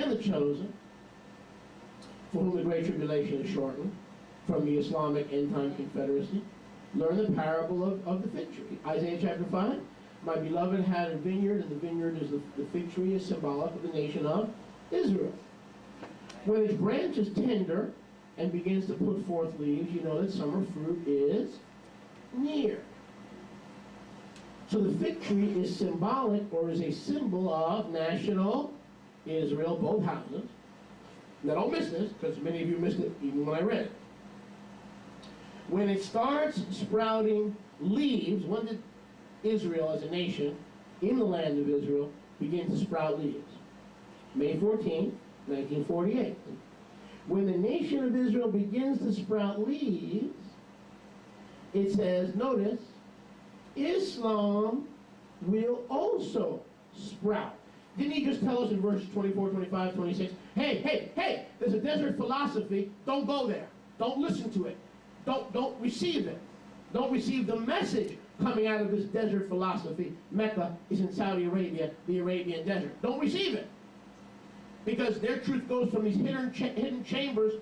and the chosen, for whom the great tribulation is shortened, from the Islamic end-time confederacy, learn the parable of the fig tree. Isaiah chapter 5, my beloved had a vineyard, and the vineyard is the fig tree is symbolic of the nation of Israel. When its branch is tender and begins to put forth leaves, you know that summer fruit is near. So the fig tree is symbolic, or is a symbol of national Israel, both houses. Now don't miss this, because many of you missed it even when I read it. When it starts sprouting leaves, when did Israel as a nation in the land of Israel begin to sprout leaves? May 14, 1948. When the nation of Israel begins to sprout leaves, it says, notice, Islam will also sprout. Didn't he just tell us in verses 24, 25, 26, hey, there's a desert philosophy, don't go there. Don't listen to it. Don't receive it. Don't receive the message coming out of this desert philosophy. Mecca is in Saudi Arabia, the Arabian desert. Don't receive it. Because their truth goes from these hidden chambers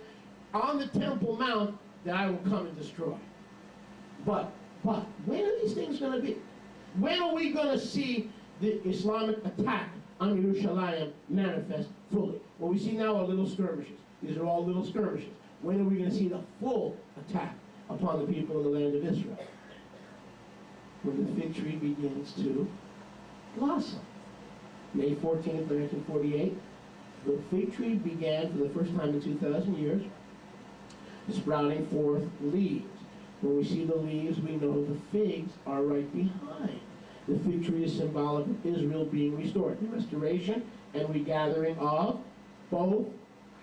on the Temple Mount that I will come and destroy. But when are these things going to be? When are we going to see the Islamic attack on Yerushalayim manifest fully? Well, we see now our little skirmishes. These are all little skirmishes. When are we going to see the full attack upon the people of the land of Israel? When the fig tree begins to blossom. May 14th, 1948, the fig tree began for the first time in 2,000 years sprouting forth leaves. When we see the leaves, we know the figs are right behind. The fig tree is symbolic of Israel being restored. The restoration and regathering of both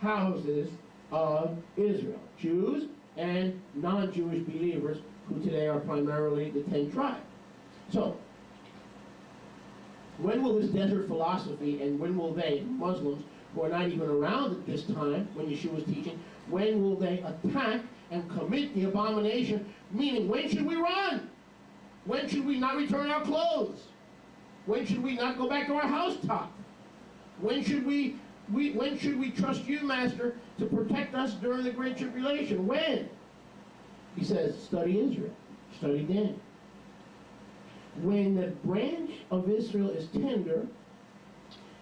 houses of Israel. Jews and non-Jewish believers, who today are primarily the 10 tribes. So, when will this desert philosophy, and when will they, Muslims, who are not even around at this time when Yeshua was teaching, when will they attack and commit the abomination? Meaning, when should we run? When should we not return our clothes? When should we not go back to our housetop? When should we trust you, Master, to protect us during the Great Tribulation? When? He says, study Israel. Study Daniel. When the branch of Israel is tender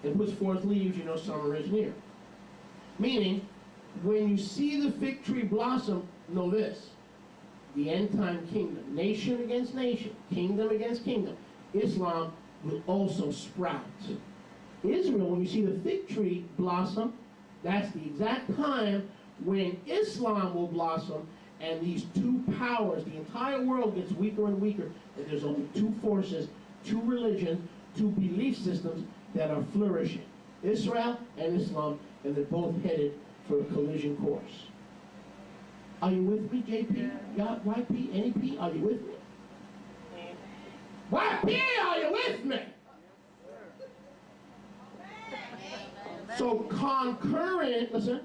and puts forth leaves, you know summer is near. Meaning, when you see the fig tree blossom, know this. The end-time kingdom, nation against nation, kingdom against kingdom, Islam will also sprout. Israel, when you see the fig tree blossom, that's the exact time when Islam will blossom, and these two powers, the entire world gets weaker and weaker, and there's only two forces, two religions, two belief systems that are flourishing. Israel and Islam, and they're both headed for a collision course. Are you with me, JP? YP? NEP? Are you with me? YP, are you with me? So concurrent, listen,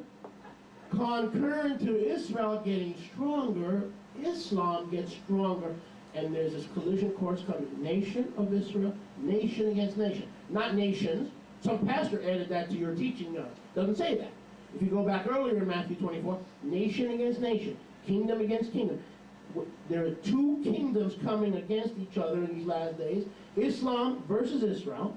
concurrent to Israel getting stronger, Islam gets stronger, and there's this collision course coming. Nation of Israel, nation against nation. Not nations. Some pastor added that to your teaching notes. Doesn't say that. If you go back earlier in Matthew 24, nation against nation, kingdom against kingdom. There are two kingdoms coming against each other in these last days. Islam versus Israel.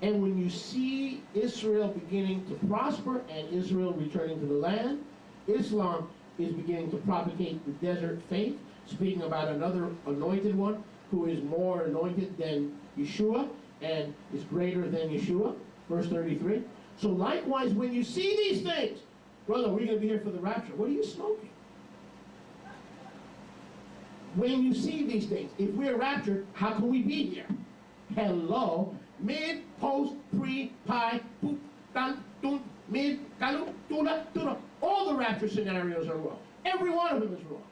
And when you see Israel beginning to prosper and Israel returning to the land, Islam is beginning to propagate the desert faith, speaking about another anointed one who is more anointed than Yeshua and is greater than Yeshua. Verse 33. So likewise, when you see these things, brother, we're going to be here for the rapture. What are you smoking? When you see these things, if we're raptured, how can we be here? Hello. Mid, post, pre, pi, poop, tan, tun, mid, kalu, tuna, tuna. All the rapture scenarios are wrong. Every one of them is wrong.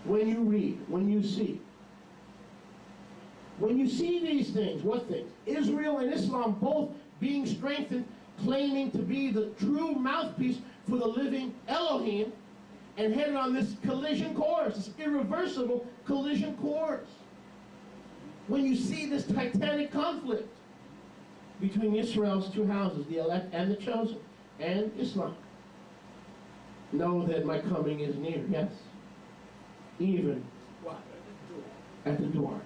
When you read, when you see these things, what things? Israel and Islam both being strengthened, claiming to be the true mouthpiece for the living Elohim, and headed on this collision course, this irreversible collision course. when you see this titanic conflict between Israel's two houses, the elect and the chosen, and Islam, know that my coming is near. Yes. Even what? At the door.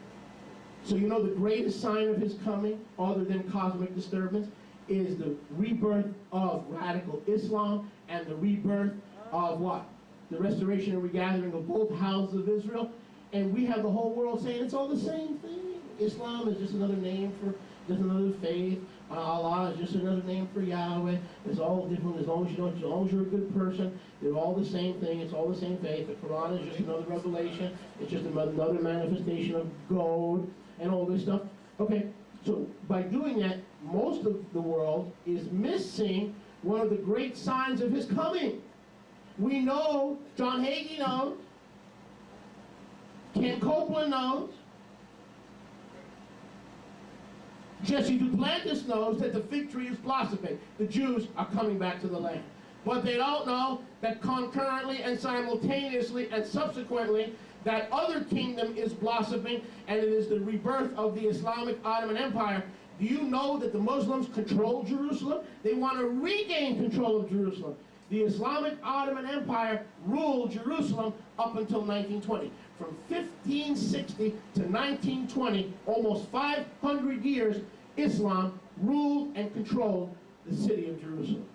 So you know the greatest sign of his coming, other than cosmic disturbance, is the rebirth of radical Islam and the rebirth of what? The restoration and regathering of both houses of Israel. And we have the whole world saying it's all the same thing. Islam is just another name for just another faith. Allah is just another name for Yahweh. It's all different as long as you're a good person. They're all the same thing. It's all the same faith. The Quran is just another revelation. It's just another manifestation of God and all this stuff. Okay, so by doing that, most of the world is missing one of the great signs of his coming. We know, John Hagee knows, Ken Copeland knows, Jesse Duplantis knows that the fig tree is blossoming. The Jews are coming back to the land. But they don't know that concurrently and simultaneously and subsequently that other kingdom is blossoming, and it is the rebirth of the Islamic Ottoman Empire. Do you know that the Muslims control Jerusalem? They want to regain control of Jerusalem. The Islamic Ottoman Empire ruled Jerusalem up until 1920. From 1560 to 1920, almost 500 years, Islam ruled and controlled the city of Jerusalem.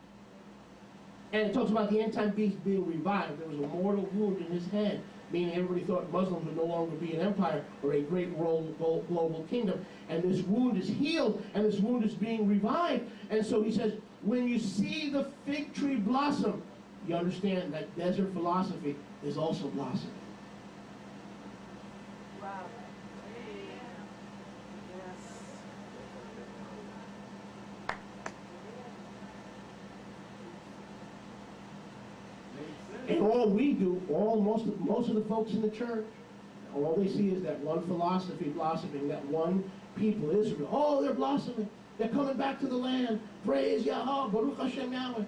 And it talks about the end-time beast being revived. There was a mortal wound in his head, meaning everybody thought Muslims would no longer be an empire or a great world global kingdom. And this wound is healed, and this wound is being revived. And so he says, when you see the fig tree blossom, you understand that desert philosophy is also blossoming. Wow. Yes. And all we do, most of the folks in the church, all they see is that one philosophy blossoming, that one people, Israel. Oh, they're blossoming. They're coming back to the land. Praise Yahweh, Baruch Hashem Yahweh.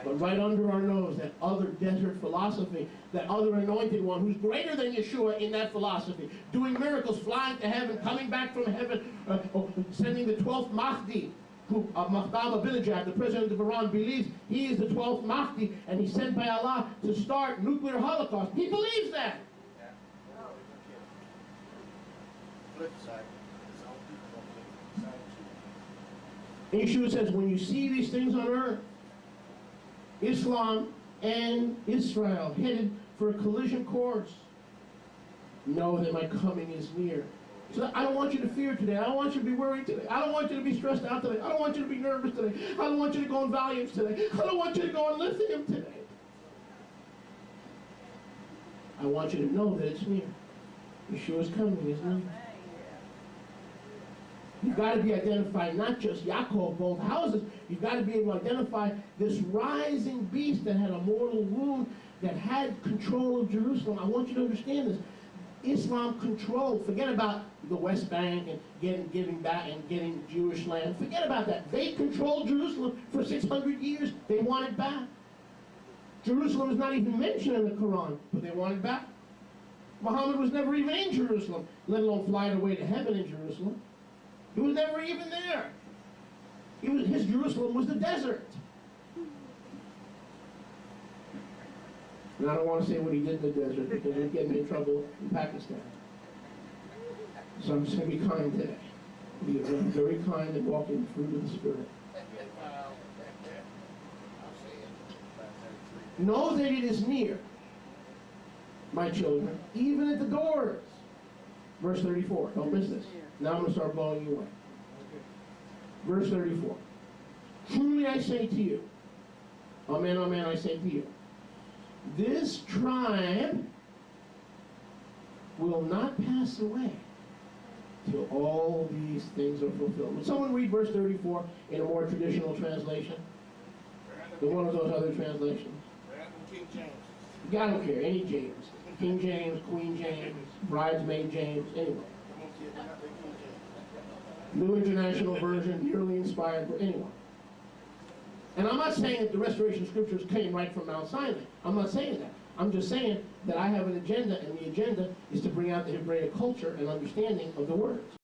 But right under our nose, that other desert philosophy, that other anointed one who's greater than Yeshua in that philosophy, doing miracles, flying to heaven, coming back from heaven, sending the 12th Mahdi, who Mahdam Abinajad, the president of Iran, believes he is the 12th Mahdi, and he's sent by Allah to start nuclear holocaust. He believes that. Flip side. And Yeshua says, when you see these things on earth, Islam and Israel headed for a collision course, know that my coming is near. So I don't want you to fear today. I don't want you to be worried today. I don't want you to be stressed out today. I don't want you to be nervous today. I don't want you to go on Valiums today. I don't want you to go on lithium today. I want you to know that it's near. Yeshua's coming is near. You've got to be identified, not just Yaakov, both houses. You've got to be able to identify this rising beast that had a mortal wound, that had control of Jerusalem. I want you to understand this. Islam controlled. Forget about the West Bank and giving back and getting Jewish land. Forget about that. They controlled Jerusalem for 600 years. They want it back. Jerusalem is not even mentioned in the Quran, but they want it back. Muhammad was never even in Jerusalem, let alone flying away to heaven in Jerusalem. He was never even there. His Jerusalem was the desert. And I don't want to say what he did in the desert because it would get me in trouble in Pakistan. So I'm just going to be kind today. Be very kind and walk in the fruit of the Spirit. Know that it is near, my children, even at the doors. Verse 34. Don't miss this. Now I'm going to start blowing you away. Verse 34. Truly I say to you, amen, amen, I say to you, this tribe will not pass away till all these things are fulfilled. Would someone read verse 34 in a more traditional translation? In one of those other translations? King James. I don't care, any James. King James, Queen James, Bridesmaid James, anyway. New International Version, purely inspired, anyone. And I'm not saying that the Restoration Scriptures came right from Mount Sinai. I'm not saying that. I'm just saying that I have an agenda, and the agenda is to bring out the Hebraic culture and understanding of the words.